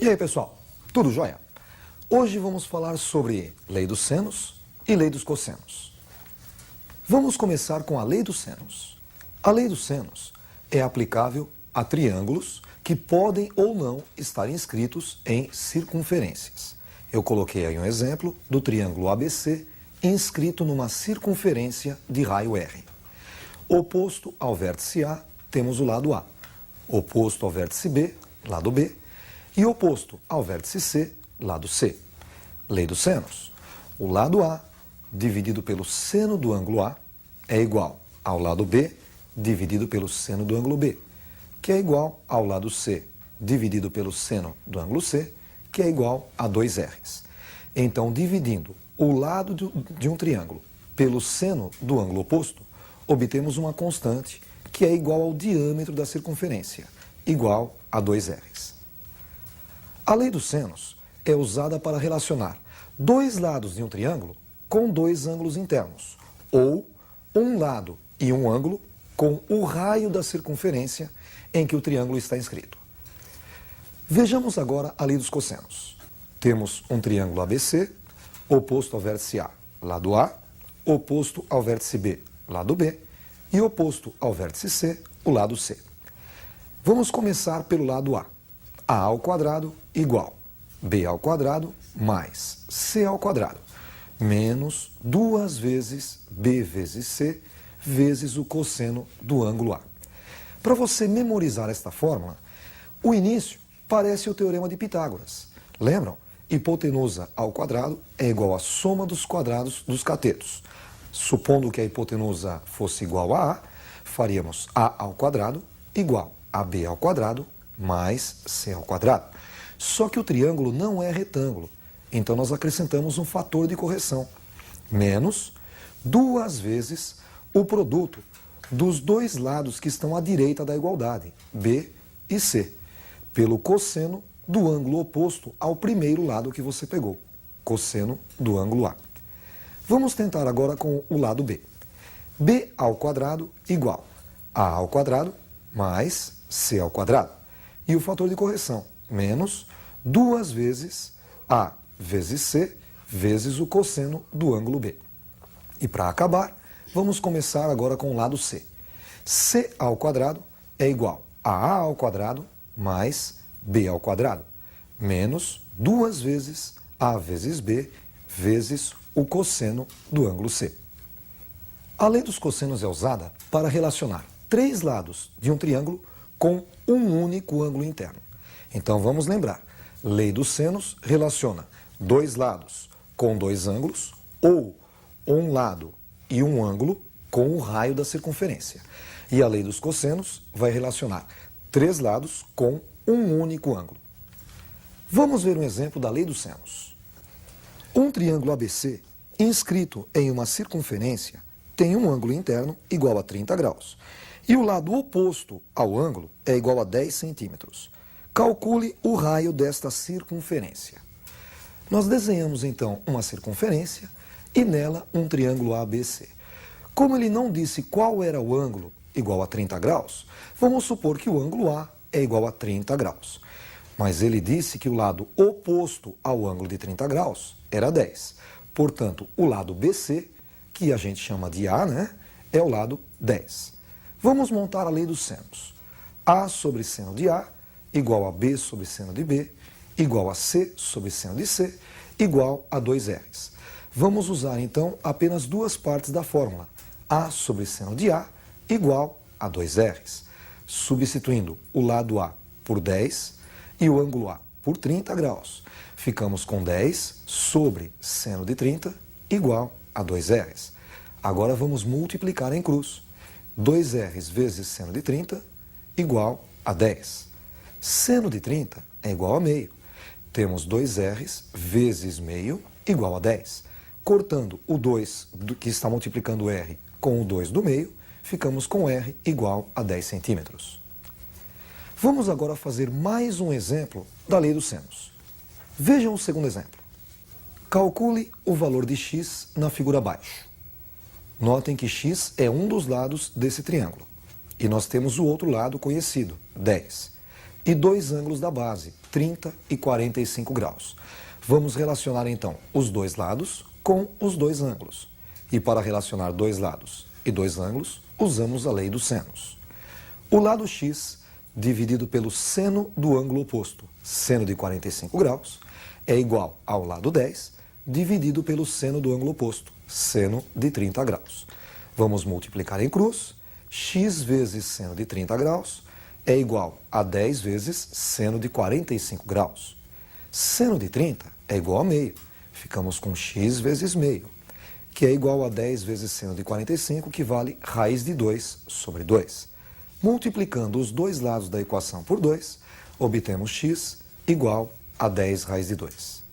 E aí, pessoal, tudo jóia? Hoje vamos falar sobre lei dos senos e lei dos cossenos. Vamos começar com a lei dos senos. A lei dos senos é aplicável a triângulos que podem ou não estar inscritos em circunferências. Eu coloquei aí um exemplo do triângulo ABC inscrito numa circunferência de raio R. Oposto ao vértice A, temos o lado A. Oposto ao vértice B, lado B. E oposto ao vértice C, lado C. Lei dos senos. O lado A, dividido pelo seno do ângulo A, é igual ao lado B, dividido pelo seno do ângulo B, que é igual ao lado C, dividido pelo seno do ângulo C, que é igual a 2R's. Então, dividindo o lado de um triângulo pelo seno do ângulo oposto, obtemos uma constante que é igual ao diâmetro da circunferência, igual a 2R's. A lei dos senos é usada para relacionar dois lados de um triângulo com dois ângulos internos, ou um lado e um ângulo com o raio da circunferência em que o triângulo está inscrito. Vejamos agora a lei dos cossenos. Temos um triângulo ABC, oposto ao vértice A, lado A, oposto ao vértice B, lado B, e oposto ao vértice C, o lado C. Vamos começar pelo lado A. A ao quadrado igual B ao quadrado mais C ao quadrado, menos 2 vezes B vezes C, vezes o cosseno do ângulo A. Para você memorizar esta fórmula, o início parece o teorema de Pitágoras. Lembram? Hipotenusa ao quadrado é igual à soma dos quadrados dos catetos. Supondo que a hipotenusa fosse igual a A, faríamos A ao quadrado igual a B ao quadrado mais C ao quadrado. Só que o triângulo não é retângulo, então nós acrescentamos um fator de correção, menos 2 vezes o produto dos dois lados que estão à direita da igualdade, B e C, pelo cosseno do ângulo oposto ao primeiro lado que você pegou, cosseno do ângulo A. Vamos tentar agora com o lado B. B ao quadrado igual a ao quadrado mais C ao quadrado. E o fator de correção, menos 2 vezes A vezes C, vezes o cosseno do ângulo B. E para acabar, vamos começar agora com o lado C. C ao quadrado é igual a ao quadrado mais B ao quadrado, menos 2 vezes A vezes B, vezes o cosseno do ângulo C. A lei dos cossenos é usada para relacionar três lados de um triângulo com um único ângulo interno. Então vamos lembrar, lei dos senos relaciona dois lados com dois ângulos ou um lado e um ângulo com o raio da circunferência. E a lei dos cossenos vai relacionar três lados com um único ângulo. Vamos ver um exemplo da lei dos senos. Um triângulo ABC inscrito em uma circunferência tem um ângulo interno igual a 30 graus. E o lado oposto ao ângulo é igual a 10 centímetros. Calcule o raio desta circunferência. Nós desenhamos então uma circunferência e nela um triângulo ABC. Como ele não disse qual era o ângulo igual a 30 graus, vamos supor que o ângulo A é igual a 30 graus. Mas ele disse que o lado oposto ao ângulo de 30 graus era 10. Portanto, o lado BC, que a gente chama de A, é o lado 10. Vamos montar a lei dos senos. A sobre seno de A igual a B sobre seno de B, igual a C sobre seno de C, igual a 2R's. Vamos usar, então, apenas duas partes da fórmula. A sobre seno de A igual a 2R's. Substituindo o lado A por 10 e o ângulo A por 30 graus. Ficamos com 10 sobre seno de 30 igual a 2R's. Agora vamos multiplicar em cruz. 2R's vezes seno de 30 igual a 10. Seno de 30 é igual a meio. Temos 2R's vezes meio igual a 10. Cortando o 2 que está multiplicando R com o 2 do meio, ficamos com R igual a 10 centímetros. Vamos agora fazer mais um exemplo da lei dos senos. Vejam o segundo exemplo. Calcule o valor de x na figura abaixo. Notem que x é um dos lados desse triângulo. E nós temos o outro lado conhecido, 10. e dois ângulos da base, 30 e 45 graus. Vamos relacionar então os dois lados com os dois ângulos. E para relacionar dois lados e dois ângulos, usamos a lei dos senos. O lado x dividido pelo seno do ângulo oposto, seno de 45 graus, é igual ao lado 10 dividido pelo seno do ângulo oposto, seno de 30 graus. Vamos multiplicar em cruz, x vezes seno de 30 graus é igual a 10 vezes seno de 45 graus. Seno de 30 é igual a meio, ficamos com x vezes meio, que é igual a 10 vezes seno de 45, que vale raiz de 2 sobre 2. Multiplicando os dois lados da equação por 2, obtemos x igual a 10 raiz de 2.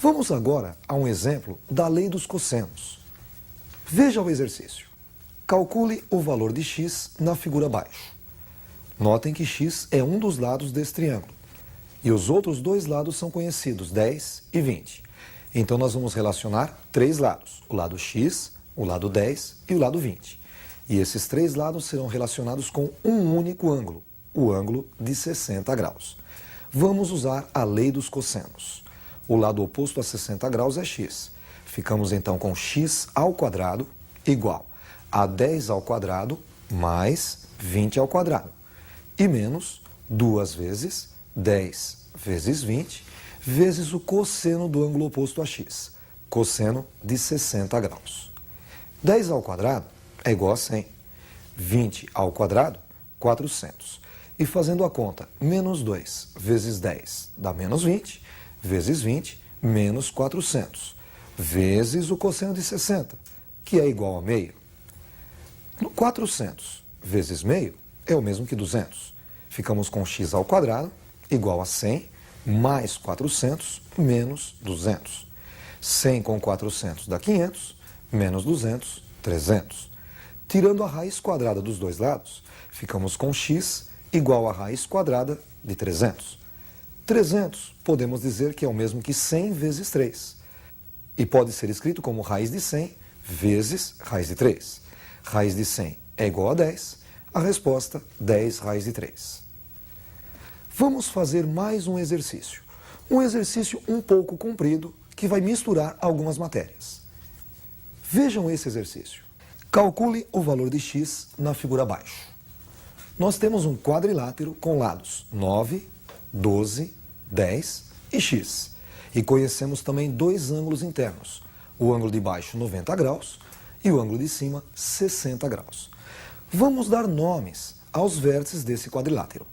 Vamos agora a um exemplo da lei dos cossenos. Veja o exercício. Calcule o valor de x na figura abaixo. Notem que x é um dos lados desse triângulo. E os outros dois lados são conhecidos, 10 e 20. Então nós vamos relacionar três lados, o lado x, o lado 10 e o lado 20. E esses três lados serão relacionados com um único ângulo, o ângulo de 60 graus. Vamos usar a lei dos cossenos. O lado oposto a 60 graus é x. Ficamos então com x ao quadrado igual a 10 ao quadrado mais 20 ao quadrado. E menos 2 vezes 10 vezes 20 vezes o cosseno do ângulo oposto a x, cosseno de 60 graus. 10 ao quadrado é igual a 100. 20 ao quadrado, 400. E fazendo a conta, menos 2 vezes 10 dá menos 20, vezes 20, menos 400, vezes o cosseno de 60, que é igual a meio. 400 vezes meio é o mesmo que 200. Ficamos com x ao quadrado igual a 100 mais 400 menos 200. 100 com 400 dá 500, menos 200, 300. Tirando a raiz quadrada dos dois lados, ficamos com x igual a raiz quadrada de 300. 300 podemos dizer que é o mesmo que 100 vezes 3. E pode ser escrito como raiz de 100 vezes raiz de 3. Raiz de 100 é igual a 10. A resposta, 10 raiz de 3. Vamos fazer mais um exercício. Um exercício um pouco comprido que vai misturar algumas matérias. Vejam esse exercício. Calcule o valor de x na figura abaixo. Nós temos um quadrilátero com lados 9, 12, 10 e x. E conhecemos também dois ângulos internos. O ângulo de baixo, 90 graus, e o ângulo de cima, 60 graus. Vamos dar nomes aos vértices desse quadrilátero.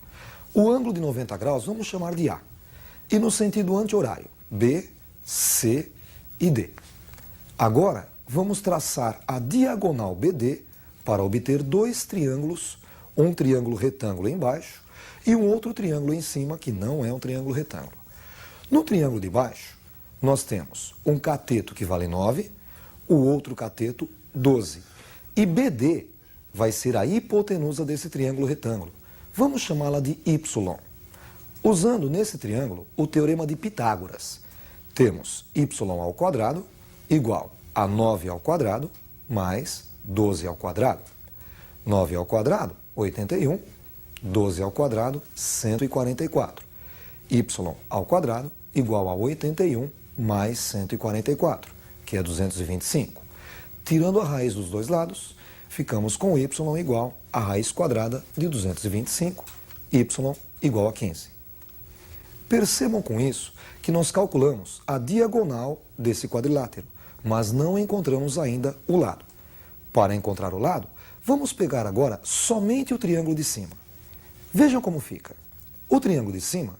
O ângulo de 90 graus vamos chamar de A. E no sentido anti-horário, B, C e D. Agora, vamos traçar a diagonal BD para obter dois triângulos, um triângulo retângulo embaixo e um outro triângulo em cima, que não é um triângulo retângulo. No triângulo de baixo, nós temos um cateto que vale 9, o outro cateto 12. E BD vai ser a hipotenusa desse triângulo retângulo. Vamos chamá-la de Y. Usando nesse triângulo o teorema de Pitágoras, temos y ao quadrado igual a 9 ao quadrado mais 12 ao quadrado. 9 ao quadrado, 81. 12 ao quadrado, 144. Y ao quadrado igual a 81 mais 144, que é 225. Tirando a raiz dos dois lados, ficamos com y igual a raiz quadrada de 225, y igual a 15. Percebam com isso que nós calculamos a diagonal desse quadrilátero, mas não encontramos ainda o lado. Para encontrar o lado, vamos pegar agora somente o triângulo de cima. Vejam como fica. O triângulo de cima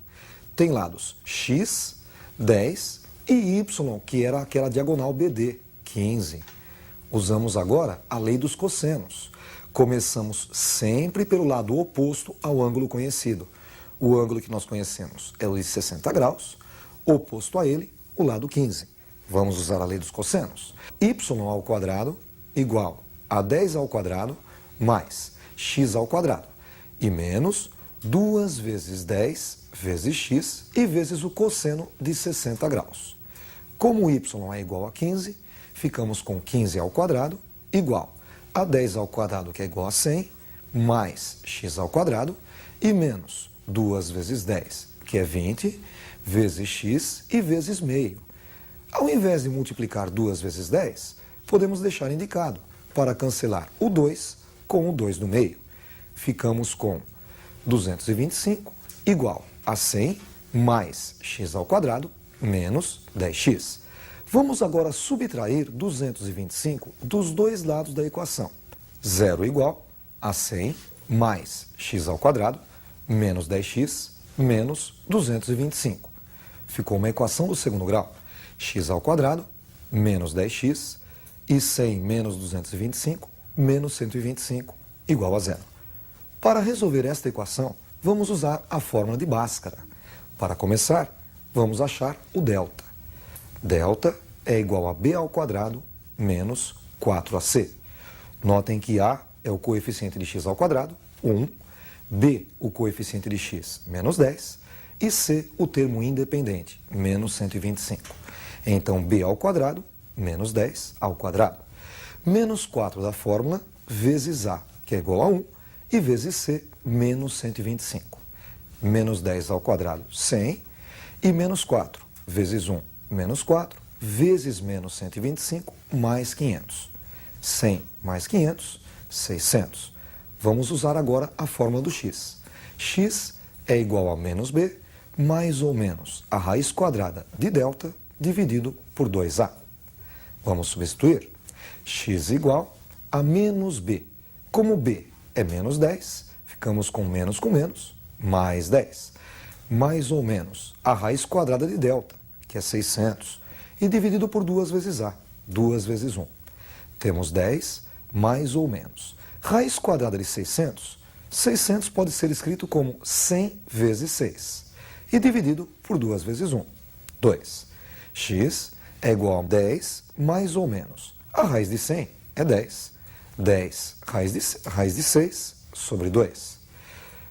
tem lados x, 10 e y, que era aquela diagonal BD, 15. Usamos agora a lei dos cossenos. Começamos sempre pelo lado oposto ao ângulo conhecido. O ângulo que nós conhecemos é o de 60 graus, oposto a ele, o lado 15. Vamos usar a lei dos cossenos. Y ao quadrado igual a 10 ao quadrado mais x ao quadrado. E menos 2 vezes 10 vezes x e vezes o cosseno de 60 graus. Como y é igual a 15, ficamos com 15 ao quadrado igual a 10 ao quadrado, que é igual a 100, mais x ao quadrado, e menos 2 vezes 10, que é 20, vezes x e vezes meio. Ao invés de multiplicar 2 vezes 10, podemos deixar indicado para cancelar o 2 com o 2 do meio. Ficamos com 225 igual a 100 mais x ao quadrado menos 10x. Vamos agora subtrair 225 dos dois lados da equação. 0 igual a 100 mais x ao quadrado menos 10x menos 225. Ficou uma equação do segundo grau. X ao quadrado menos 10x e 100 menos 225 menos 125 igual a 0. Para resolver esta equação, vamos usar a fórmula de Bhaskara. Para começar, vamos achar o delta. Delta é igual a b ao quadrado menos 4ac. Notem que a é o coeficiente de x ao quadrado, 1, b o coeficiente de x, menos 10, e c o termo independente, menos 125. Então, b ao quadrado menos 10 ao quadrado. Menos 4 da fórmula vezes a, que é igual a 1, e vezes c, menos 125. Menos 10 ao quadrado, 100, e menos 4 vezes 1, menos 4, vezes menos 125, mais 500. 100 mais 500, 600. Vamos usar agora a fórmula do x. X é igual a menos b, mais ou menos a raiz quadrada de delta, dividido por 2a. Vamos substituir. X igual a menos b. Como b é menos 10, ficamos com menos, mais 10. Mais ou menos a raiz quadrada de delta, que é 600, e dividido por 2 vezes a, 2 vezes 1. Temos 10 mais ou menos. Raiz quadrada de 600, 600 pode ser escrito como 100 vezes 6, e dividido por 2 vezes 1, 2. X é igual a 10 mais ou menos. A raiz de 100 é 10. 10 raiz de 6 sobre 2.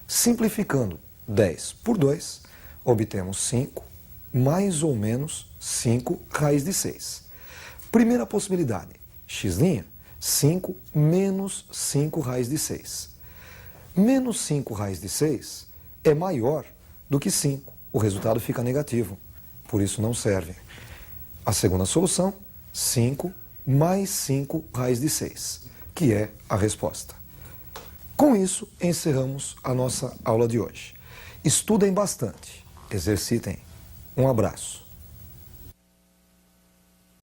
Simplificando 10 por 2, obtemos 5 mais ou menos 5 raiz de 6. Primeira possibilidade, x', 5 menos 5 raiz de 6. Menos 5 raiz de 6 é maior do que 5. O resultado fica negativo, por isso não serve. A segunda solução, 5 mais 5 raiz de 6, que é a resposta. Com isso, encerramos a nossa aula de hoje. Estudem bastante, exercitem. Um abraço.